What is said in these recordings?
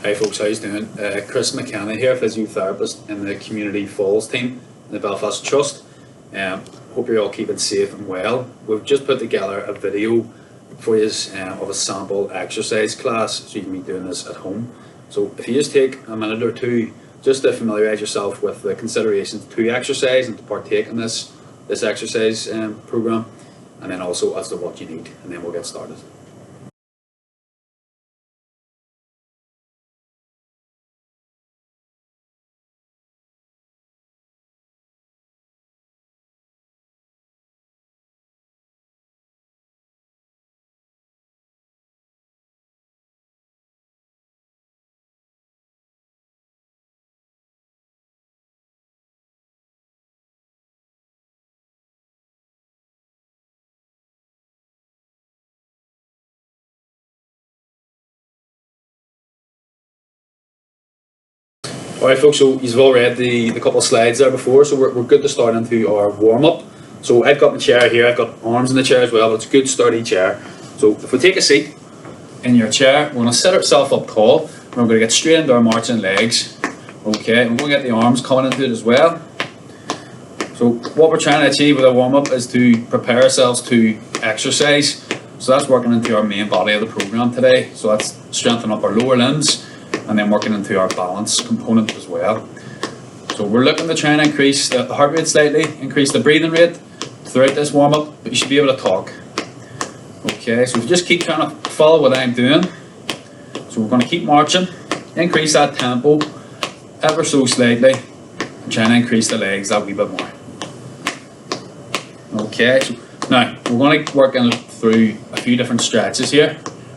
Hey folks, how you doing? Chris McKenna here, physiotherapist in the Community Falls team in the Belfast Trust. Hope you're all keeping safe and well. We've just put together a video for you of a sample exercise class, so you can be doing this at home. So if you just take a minute or two just to familiarise yourself with the considerations to exercise and to partake in this exercise programme, and then also as to what you need, and then we'll get started. Alright folks, so you've all read the couple of slides there before, so we're good to start into our warm-up. So I've got my chair here, I've got arms in the chair as well, but it's a good sturdy chair. So if we take a seat in your chair, we're going to set ourselves up tall, and we're going to get straight into our marching legs. Okay, and we're going to get the arms coming into it as well. So what we're trying to achieve with a warm-up is to prepare ourselves to exercise. So that's working into our main body of the programme today. So that's strengthening up our lower limbs, and then working into our balance component as well. So we're looking to try and increase the heart rate slightly, increase the breathing rate throughout this warm-up, but you should be able to talk. Okay, so just keep trying to follow what I'm doing. So we're going to keep marching, increase that tempo ever so slightly, and try and increase the legs that wee bit more. Okay, so now we're going to work through a few different stretches here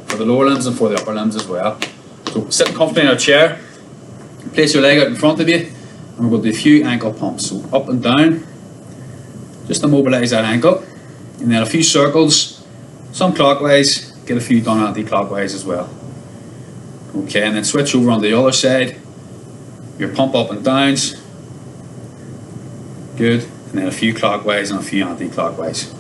for the lower limbs and for the upper limbs as well. So sitting comfortably in our chair, place your leg out in front of you, and we're going to do a few ankle pumps. So up and down, just to mobilise that ankle, and then a few circles, some clockwise, get a few done anti-clockwise as well. Okay, and then switch over on the other side, your pump up and downs, good, and then a few clockwise and a few anti-clockwise.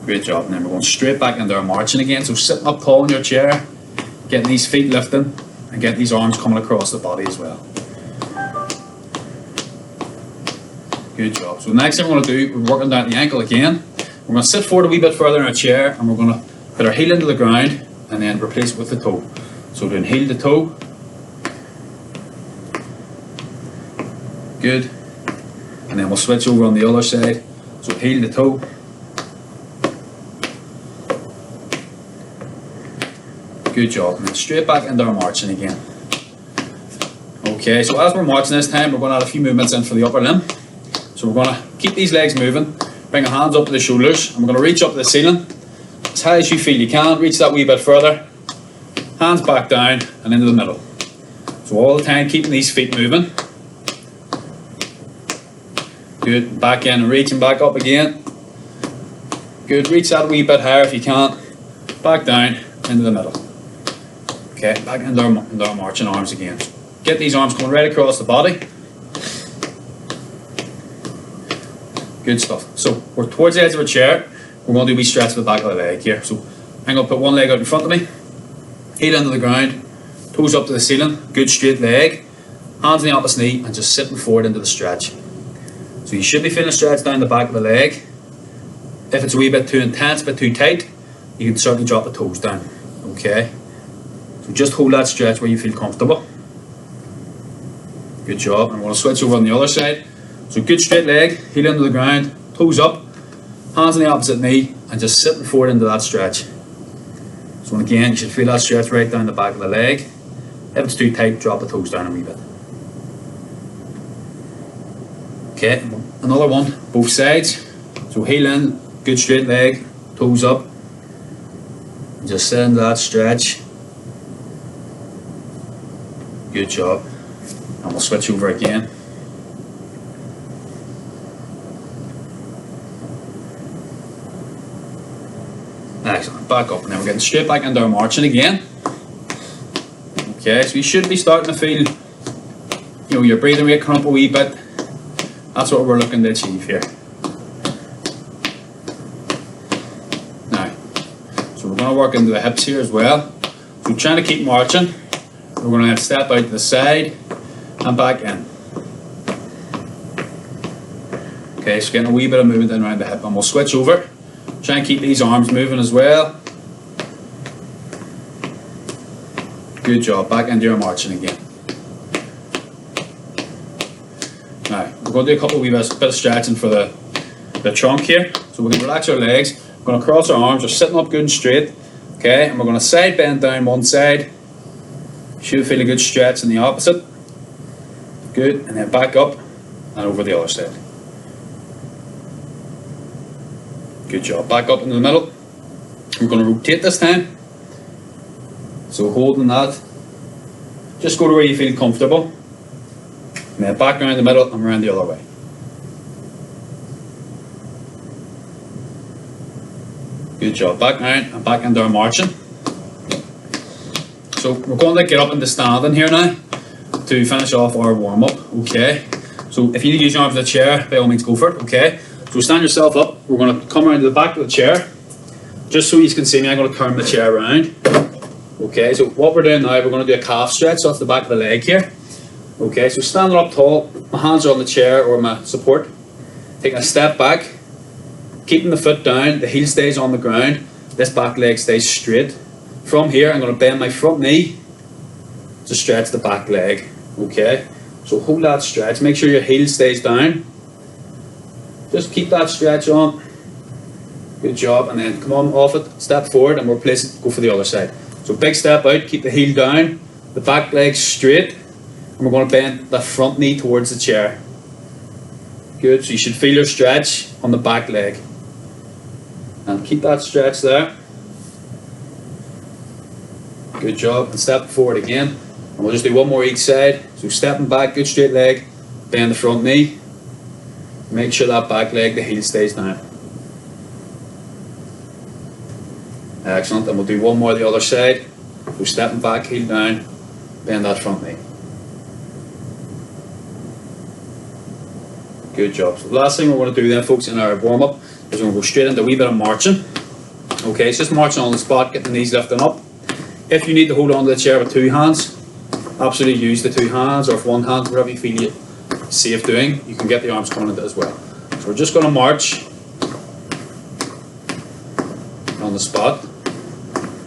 Great job, and then we're going straight back into our marching again. So sitting up tall in your chair, getting these feet lifting, and getting these arms coming across the body as well. Good job. So the next thing we're going to do, we're working down the ankle again. We're going to sit forward a wee bit further in our chair, and we're going to put our heel into the ground, and then replace it with the toe. So doing heel to toe. Good. And then we'll switch over on the other side. So heel to toe. Good job, and then straight back into our marching again. Okay, so as we're marching this time, we're going to add a few movements in for the upper limb. So we're going to keep these legs moving, bring our hands up to the shoulders, and we're going to reach up to the ceiling. As high as you feel you can, reach that wee bit further. Hands back down and into the middle. So all the time keeping these feet moving. Good, back in and reaching back up again. Good, reach that wee bit higher if you can. Back down, into the middle. Okay, back into our marching arms again. Get these arms coming right across the body. Good stuff. So we're towards the edge of our chair. We're going to do a wee stretch to the back of the leg here. So I'm going to put one leg out in front of me, heel into the ground, toes up to the ceiling, good straight leg, hands on the opposite knee, and just sitting forward into the stretch. So you should be feeling a stretch down the back of the leg. If it's a wee bit too intense, a bit too tight, you can certainly drop the toes down. Okay. So just hold that stretch where you feel comfortable. Good job. And we're going to switch over on the other side. So good straight leg, heel into the ground, toes up, hands on the opposite knee, and just sitting forward into that stretch. So again, you should feel that stretch right down the back of the leg. If it's too tight, drop the toes down a wee bit. Okay, another one, both sides. So heel in, good straight leg, toes up, and just sit into that stretch. Good job. And we'll switch over again. Excellent. Back up, and then we're getting straight back into our marching again. Okay, so you should be starting to feel, your breathing rate come up a wee bit. That's what we're looking to achieve here. Now, so we're going to work into the hips here as well. So trying to keep marching. We're going to then step out to the side and back in. Okay, so getting a wee bit of movement in around the hip, and we'll switch over. Try and keep these arms moving as well. Good job. Back into your marching again. Now, we're going to do a couple of wee bit of stretching for the trunk here. So we can relax our legs. We're going to cross our arms. We're sitting up good and straight. Okay, and we're going to side bend down one side. Should feel a good stretch in the opposite. Good, and then back up and over the other side. Good job. Back up into the middle. We're going to rotate this time. So holding that. Just go to where you feel comfortable. And then back around the middle and around the other way. Good job. Back around and back into our marching. So we're going to get up into standing here now to finish off our warm up. Okay. So if you need to use your arms for the chair, by all means go for it. Okay. So stand yourself up. We're going to come around to the back of the chair. Just so you can see me, I'm going to turn the chair around. Okay, so what we're doing now, we're going to do a calf stretch off the back of the leg here. Okay, so standing up tall, my hands are on the chair or my support. Taking a step back, keeping the foot down, the heel stays on the ground, this back leg stays straight. From here, I'm going to bend my front knee to stretch the back leg. Okay, so hold that stretch, make sure your heel stays down. Just keep that stretch on. Good job, and then come on off it, step forward, and we'll place it, go for the other side. So big step out, keep the heel down, the back leg straight, and we're going to bend the front knee towards the chair. Good, so you should feel your stretch on the back leg. And keep that stretch there. Good job, and step forward again. And we'll just do one more each side. So stepping back, good straight leg, bend the front knee. Make sure that back leg, the heel stays down. Excellent, and we'll do one more the other side. So stepping back, heel down, bend that front knee. Good job. So the last thing we're going to do then, folks, in our warm-up is we're going to go straight into a wee bit of marching. Okay, it's just marching on the spot, getting the knees lifting up. If you need to hold on to the chair with two hands, absolutely use the two hands, or if one hand, whatever you feel you're safe doing, you can get the arms coming into it as well. So we're just going to march on the spot.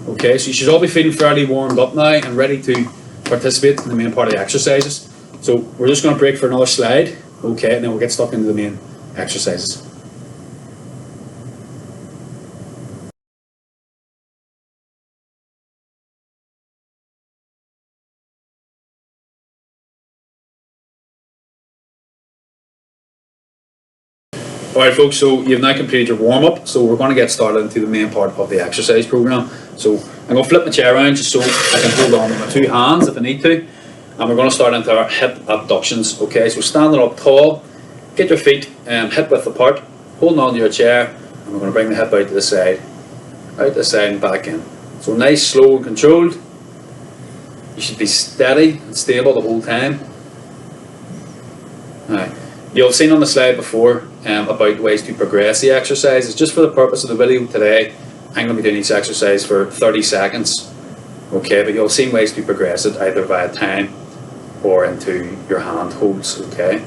Okay, so you should all be feeling fairly warmed up now and ready to participate in the main part of the exercises. So we're just going to break for another slide, okay, and then we'll get stuck into the main exercises. Alright folks, so you've now completed your warm-up, so we're going to get started into the main part of the exercise program. So I'm going to flip my chair around just so I can hold on with my two hands if I need to. And we're going to start into our hip abductions. Okay, so standing up tall, get your feet hip width apart, holding on to your chair, and we're going to bring the hip out to the side and back in. So nice, slow and controlled. You should be steady and stable the whole time. Alright, you'll have seen on the slide before about ways to progress the exercises. Just for the purpose of the video today, I'm going to be doing each exercise for 30 seconds. Okay, but you'll see ways to progress it either via time or into your hand holds. Okay,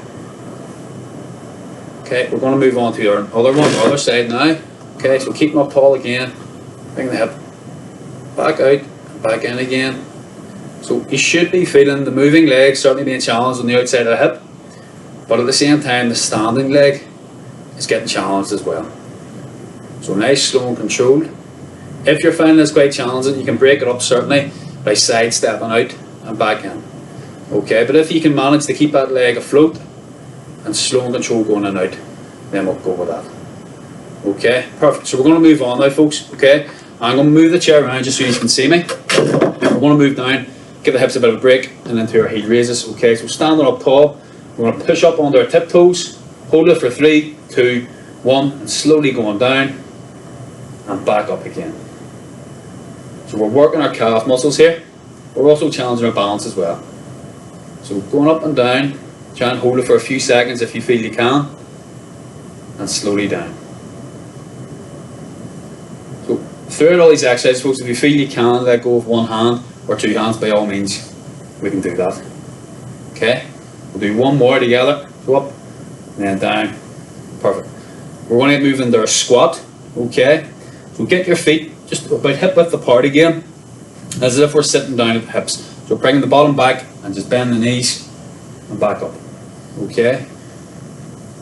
we're going to move on to our other side now. Okay, so keeping up tall again, bring the hip back out and back in again. So you should be feeling the moving leg certainly being challenged on the outside of the hip, but at the same time the standing leg is getting challenged as well. So nice, slow and controlled. If you're finding this quite challenging, you can break it up certainly by side stepping out and back in. Okay, but if you can manage to keep that leg afloat and slow and controlled going in and out, then we'll go with that. Okay, perfect. So we're going to move on now, folks. Okay, I'm going to move the chair around just so you can see me. And we're going to move down, give the hips a bit of a break, and into our heel raises. Okay, so standing up tall, we're going to push up onto our tiptoes, hold it for 3, 2, 1, and slowly going down and back up again. So we're working our calf muscles here. We're also challenging our balance as well. So going up and down, try and hold it for a few seconds if you feel you can, and slowly down. So throughout all these exercises, folks, if you feel you can let go of one hand or two hands, by all means, we can do that. Okay? We'll do one more together. Go up and then down. Perfect. We're going to move into our squat. Okay? So get your feet just about hip width apart again, as if we're sitting down at the hips. So bringing the bottom back and just bend the knees and back up. Okay?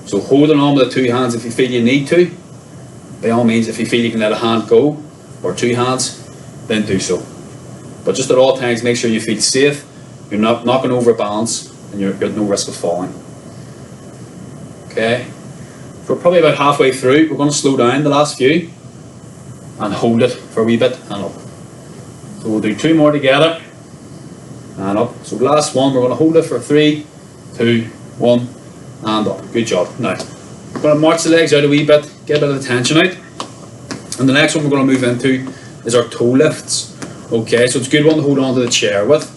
So holding on with the two hands if you feel you need to. By all means, if you feel you can let a hand go, or two hands, then do so. But just at all times, make sure you feel safe, you're not going to overbalance, and you're at no risk of falling. Okay? So we're probably about halfway through. We're going to slow down the last few, and hold it for a wee bit, and up. So we'll do two more together, and up. So last one, we're going to hold it for 3, 2, 1, and up. Good job. Now, we're going to march the legs out a wee bit, get a bit of the tension out. And the next one we're going to move into is our toe lifts. Okay, so it's a good one to hold on to the chair with.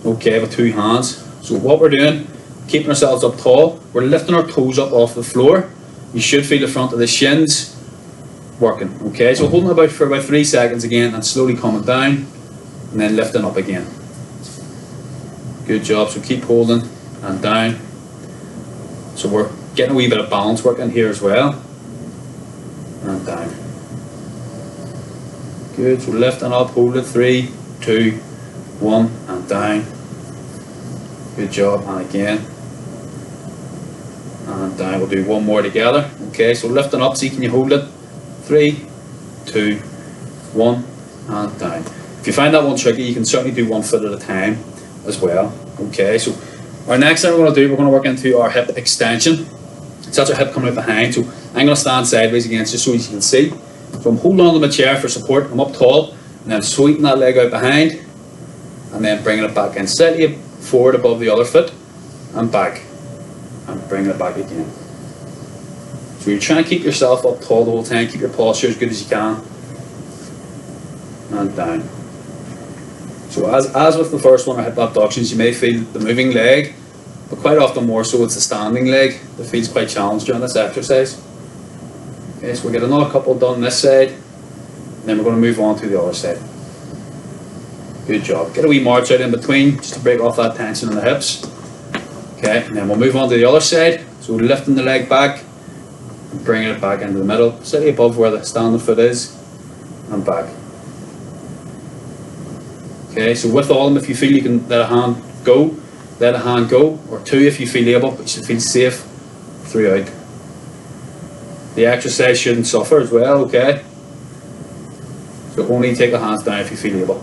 Okay, with two hands. So what we're doing, keeping ourselves up tall, we're lifting our toes up off the floor. You should feel the front of the shins working. Okay, so holding about for about 3 seconds again and slowly coming down and then lifting up again. Good job, so keep holding and down. So we're getting a wee bit of balance working here as well. And down. Good, so lifting up, hold it, 3, 2, 1, and down. Good job, and again. And down, we'll do one more together. Okay, so lifting up, see, can you hold it? 3, 2, 1, and down. If you find that one tricky, you can certainly do 1 foot at a time as well. Okay, so our next thing we're going to do, we're going to work into our hip extension. So that's our hip coming out behind. So I'm going to stand sideways again just so you can see. So I'm holding on to my chair for support, I'm up tall, and then sweeping that leg out behind, and then bringing it back in. Slightly forward above the other foot, and back, and bringing it back again. So you're trying to keep yourself up tall the whole time, keep your posture as good as you can, and down. So as with the first one, our hip abductions, you may feel the moving leg, but quite often more so it's the standing leg that feels quite challenged during this exercise. Okay, so we'll get another couple done this side, and then we're going to move on to the other side. Good job. Get a wee march out in between, just to break off that tension in the hips. Okay, and then we'll move on to the other side. So lifting the leg back, and bringing it back into the middle, slightly above where the standing foot is, and back. Okay, so with all of them, if you feel you can let a hand go, let a hand go, or two if you feel able, but you should feel safe throughout. The exercise shouldn't suffer as well, okay? So only take the hands down if you feel able.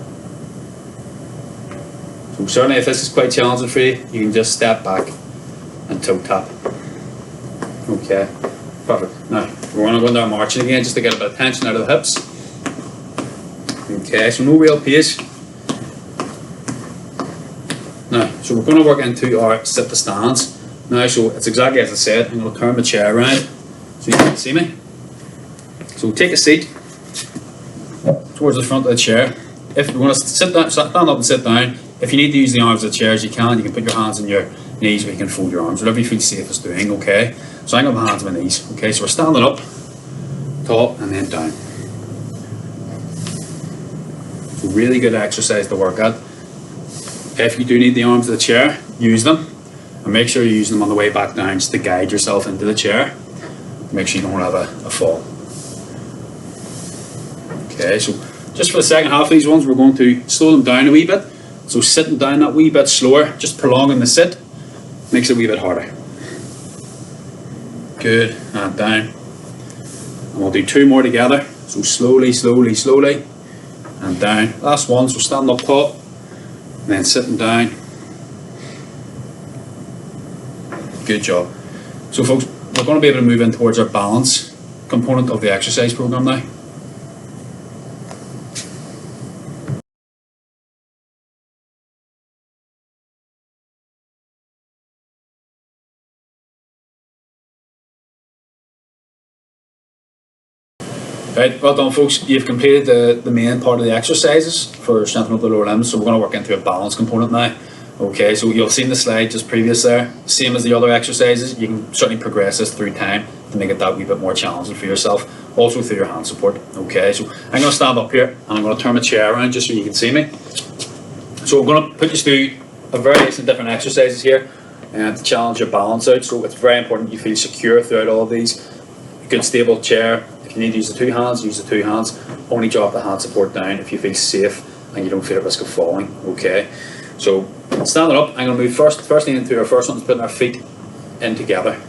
So certainly if this is quite challenging for you, you can just step back and toe tap. Okay, perfect. Now, we're going to go into our marching again just to get a bit of tension out of the hips. Okay, so no real pace. Now, so we're going to work into our sit to stands. Now, so it's exactly as I said, I'm going to turn the chair around so you can see me. So take a seat towards the front of the chair. If you want to sit down, stand up and sit down. If you need to use the arms of the chairs, you can put your hands on your knees or you can fold your arms, whatever you feel safest doing, okay? So I'm going to have my hands on my knees, okay? So we're standing up, top and then down. So really good exercise to work at. If you do need the arms of the chair, use them. And make sure you're using them on the way back down just to guide yourself into the chair. Make sure you don't have a fall. Okay, so just for the second half of these ones, we're going to slow them down a wee bit. So sitting down that wee bit slower, just prolonging the sit, makes it a wee bit harder. Good, and down. And we'll do two more together. So slowly, slowly, slowly, and down. Last one, so stand up top, and then sitting down. Good job. So folks, we're going to be able to move in towards our balance component of the exercise program now. Right, well done folks, you've completed the main part of the exercises for strengthening up the lower limbs, so we're going to work into a balance component now. Okay, so you'll have seen the slide just previous there, same as the other exercises. You can certainly progress this through time to make it that wee bit more challenging for yourself. also through your hand support. Okay, so I'm going to stand up here and I'm going to turn my chair around just so you can see me. So I'm going to put you through a variation of different exercises here and to challenge your balance out. So it's very important you feel secure throughout all of these. A good stable chair. If you need to use the two hands, use the two hands. Only drop the hand support down if you feel safe and you don't feel at risk of falling. Okay, so standing up, I'm going to move first thing into our first one is putting our feet in together.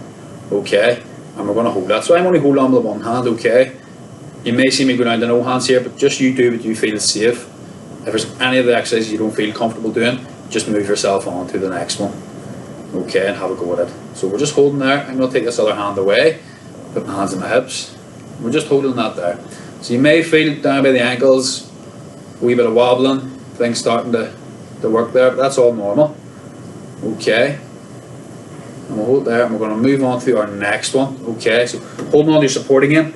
Okay, and we're going to hold that. So I'm only holding on with one hand. Okay, you may see me go down to no hands here, but just you do what you feel is safe. If there's any of the exercises you don't feel comfortable doing, just move yourself on to the next one. Okay, and have a go at it. So we're just holding there. I'm going to take this other hand away, put my hands on my hips. We're just holding that there. So you may feel down by the ankles, a wee bit of wobbling, things starting to work there, but that's all normal. Okay, and we'll hold there and we're going to move on to our next one. Okay, so holding on to your support again.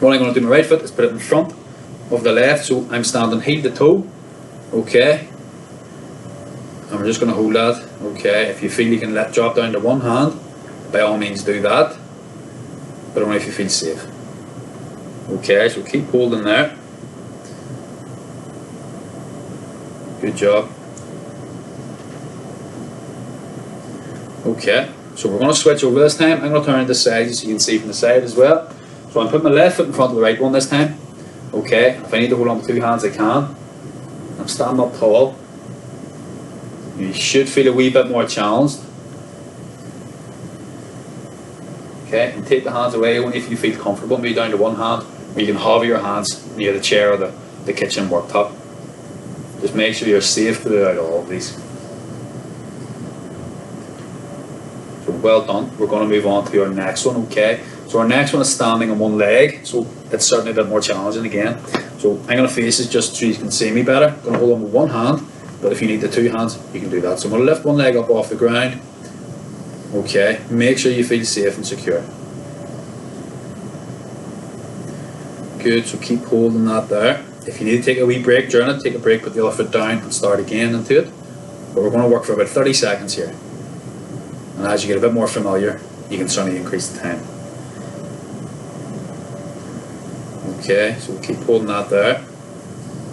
What I'm going to do with my right foot is put it in front of the left, so I'm standing heel to toe. Okay, and we're just going to hold that. Okay, if you feel you can drop down to one hand, by all means do that, but only if you feel safe. Okay, so keep holding there. Good job. Okay, so we're going to switch over this time. I'm going to turn it to the side so you can see from the side as well. So I'm putting my left foot in front of the right one this time. Okay, if I need to hold on with two hands I can. I'm standing up tall. You should feel a wee bit more challenged. Okay, and take the hands away only if you feel comfortable. Maybe down to one hand, or you can hover your hands near the chair or the kitchen worktop. Just make sure you're safe throughout all of these. So well done. We're going to move on to our next one. Okay, so our next one is standing on one leg, so it's certainly a bit more challenging again. So I'm going to face this just so you can see me better. I'm going to hold on with one hand, but if you need the two hands, you can do that. So I'm going to lift one leg up off the ground. Okay, make sure you feel safe and secure. Good, so keep holding that there. If you need to take a wee break during it, take a break, put the other foot down and start again into it. But we're going to work for about 30 seconds here. And as you get a bit more familiar, you can certainly increase the time. Okay, so we'll keep holding that there.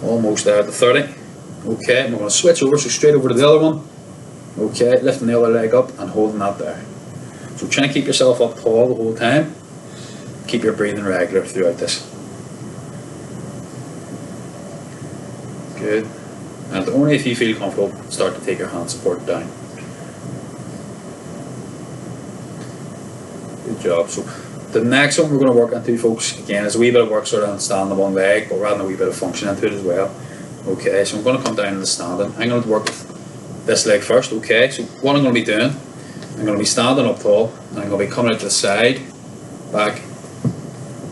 Almost there at the 30. Okay, and we're going to switch over, so straight over to the other one. Okay, lifting the other leg up and holding that there. So try and keep yourself up tall the whole time. Keep your breathing regular throughout this. Good. And only if you feel comfortable, start to take your hand support down. Good job. So the next one we're going to work into, folks, again, is a wee bit of work sort of on standing on one leg, but we're adding a wee bit of function into it as well. Okay, so I'm going to come down in the standing. I'm going to work with this leg first. Okay, so what I'm going to be doing, I'm going to be standing up tall, and I'm going to be coming out to the side, back,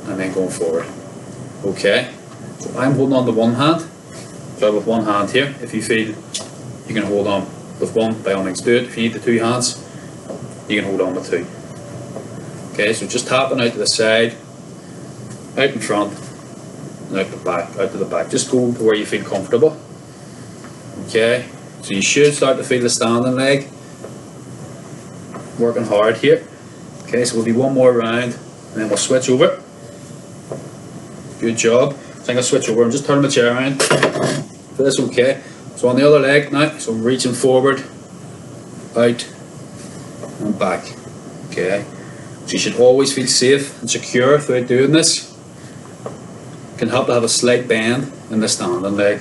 and then going forward. Okay, so I'm holding on to one hand. So with one hand here. If you feel you can hold on with one, by all means do it. If you need the two hands, you can hold on with two. Okay, so just tapping out to the side, out in front, and out the back, out to the back. Just go to where you feel comfortable. Okay, so you should start to feel the standing leg. Working hard here. Okay, so we'll do one more round, and then we'll switch over. Good job. So I'm going to switch over and just turn my chair around. So that's okay. So on the other leg now, so I'm reaching forward, out, and back. Okay. So you should always feel safe and secure throughout doing this. It can help to have a slight bend in the standing leg.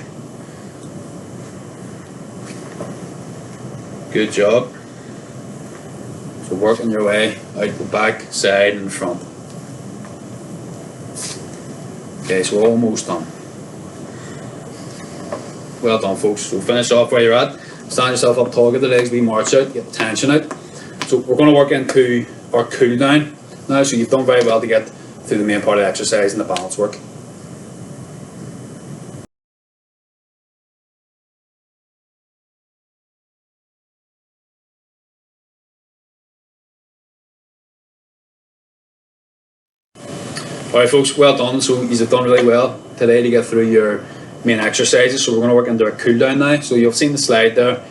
Good job. So working your way out the back, side, and front. Okay, so we're almost done. Well done, folks. So finish off where you're at. Stand yourself up tall, get the legs, march out, get the tension out. So we're going to work into our cool down now. So you've done very well to get through the main part of the exercise and the balance work. Alright folks, well done. So you've done really well today to get through your main exercises. So we're going to work into our cool down now. So you've seen the slide there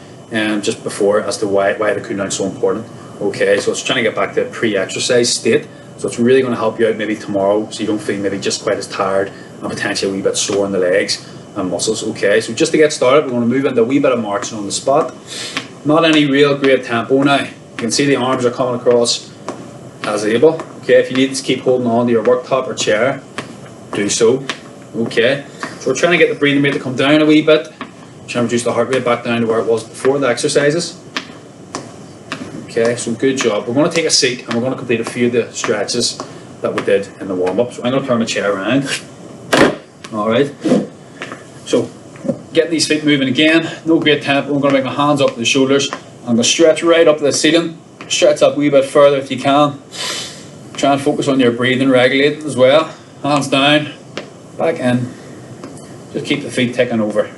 just before as to why the cool down is so important. Okay, so it's trying to get back to a pre-exercise state So it's really going to help you out maybe tomorrow, so you don't feel maybe just quite as tired and potentially a wee bit sore in the legs and muscles. Okay, so just to get started, we're going to move into a wee bit of marching on the spot. Not any real great tempo now. You can see the arms are coming across as able. Okay, if you need to keep holding on to your worktop or chair, do so. Okay, so we're trying to get the breathing rate to come down a wee bit. Trying to reduce the heart rate back down to where it was before the exercises. Okay, so good job. We're going to take a seat and we're going to complete a few of the stretches that we did in the warm-up. So I'm going to turn my chair around. Alright. So, getting these feet moving again. No great tempo. I'm going to bring my hands up to the shoulders. I'm going to stretch right up to the ceiling. Stretch up a wee bit further if you can. Try and focus on your breathing, regulating as well. Hands down, back in. Just keep the feet ticking over.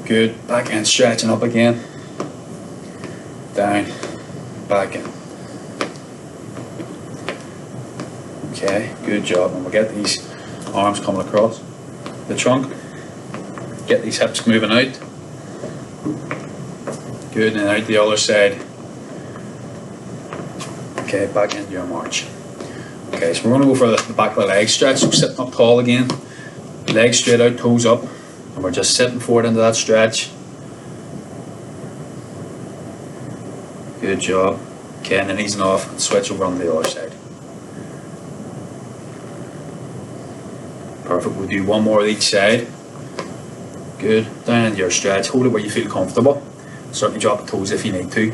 Good. Back in, stretching up again. Down, back in. Okay, good job. And we'll get these arms coming across the trunk. Get these hips moving out. Good, and out the other side. Okay, back into your march. Okay, so we're going to go for the back of the leg stretch. So sitting up tall again, legs straight out, toes up, and we're just sitting forward into that stretch. Good job. Okay, and then easing off and switch over on the other side. Perfect. We'll do one more on each side. Good. Down into your stretch. Hold it where you feel comfortable. Certainly drop the toes if you need to.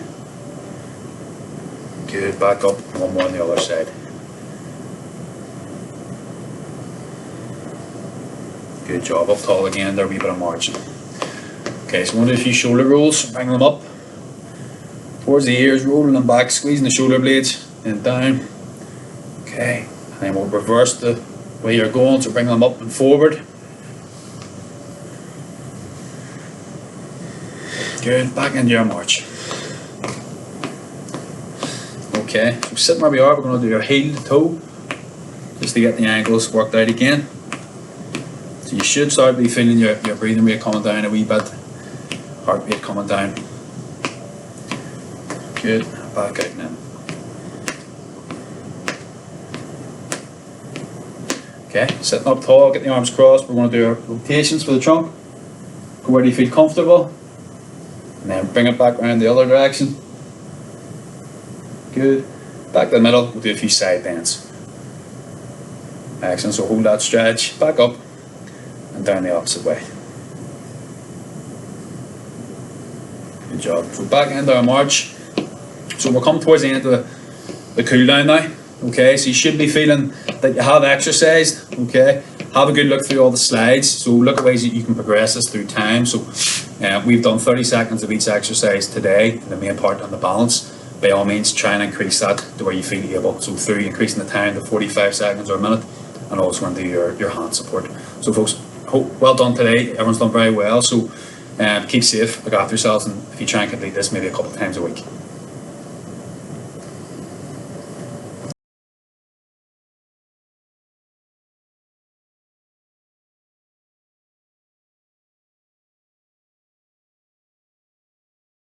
Good. Back up. One more on the other side. Good job. Up tall again. There, a wee bit of marching. Okay, so we're going to do a few shoulder rolls. Bring them up towards the ears, rolling them back, squeezing the shoulder blades, and down. Okay, and then we'll reverse the way you're going, so bring them up and forward. Good, back into your march. Okay, so sitting where we are, we're going to do our heel to toe, just to get the ankles worked out again. So you should start to be feeling your breathing rate coming down a wee bit, heart rate coming down. Good, back out now. Okay, sitting up tall, get the arms crossed. We're going to do our rotations for the trunk. Go where you feel comfortable. And then bring it back around the other direction. Good. Back to the middle, we'll do a few side bends. Excellent, so hold that stretch, back up, and down the opposite way. Good job. So back into our march. So we'll come towards the end of the cool down now. Okay, so you should be feeling that you have exercised. Okay, have a good look through all the slides. So look at ways that you can progress this through time. So we've done 30 seconds of each exercise today, the main part on the balance. By all means, try and increase that to where you feel able. So through increasing the time to 45 seconds or a minute, and also into your hand support. So folks, well done today. Everyone's done very well. So keep safe, look after yourselves, and if you try and complete this maybe a couple of times a week.